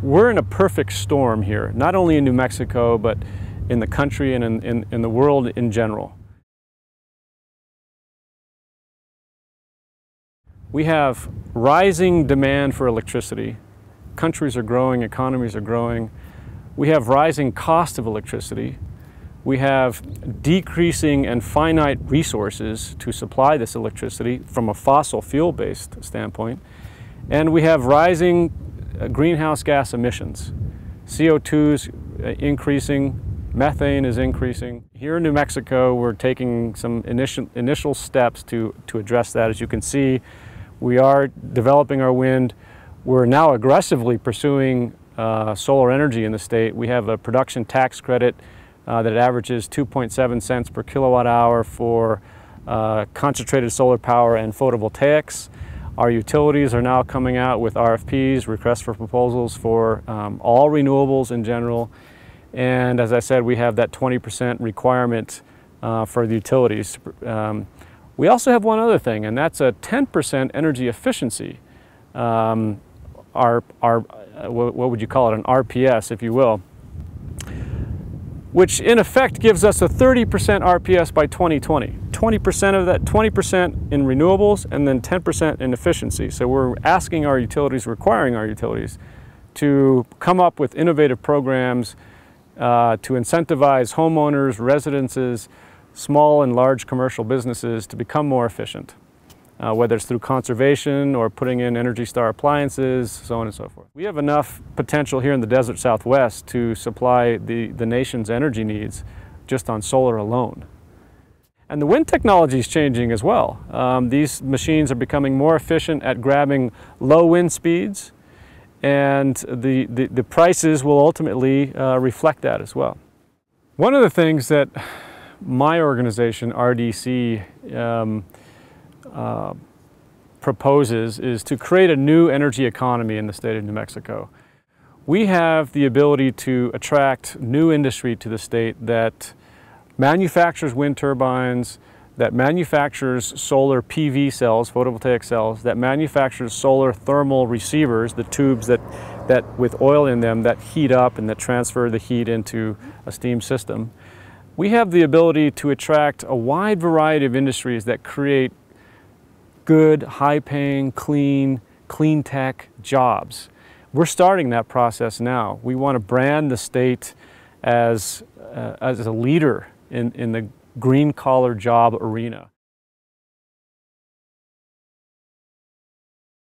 we're in a perfect storm here, not only in New Mexico, but in the country and in the world in general. We have rising demand for electricity. Countries are growing, economies are growing. We have rising cost of electricity. We have decreasing and finite resources to supply this electricity from a fossil fuel-based standpoint. And we have rising greenhouse gas emissions. CO2 is increasing, methane is increasing. Here in New Mexico, we're taking some initial steps to address that. As you can see, we are developing our wind. We're now aggressively pursuing solar energy in the state. We have a production tax credit that averages 2.7 cents per kilowatt hour for concentrated solar power and photovoltaics. Our utilities are now coming out with RFPs, requests for proposals for all renewables in general. And as I said, we have that 20% requirement for the utilities. We also have one other thing, and that's a 10% energy efficiency. What would you call it, an RPS, if you will, which in effect gives us a 30% RPS by 2020. 20% of that, 20% in renewables and then 10% in efficiency. So we're asking our utilities, requiring our utilities to come up with innovative programs to incentivize homeowners, residences, small and large commercial businesses to become more efficient. Whether it's through conservation or putting in Energy Star appliances, so on and so forth. We have enough potential here in the desert Southwest to supply the nation's energy needs just on solar alone. And the wind technology is changing as well. These machines are becoming more efficient at grabbing low wind speeds, and the prices will ultimately reflect that as well. One of the things that my organization, RDC, proposes is to create a new energy economy in the state of New Mexico. We have the ability to attract new industry to the state that manufactures wind turbines, that manufactures solar PV cells, photovoltaic cells, that manufactures solar thermal receivers, the tubes that with oil in them that heat up and that transfer the heat into a steam system. We have the ability to attract a wide variety of industries that create good, high-paying, clean tech jobs. We're starting that process now. We want to brand the state as a leader in the green-collar job arena.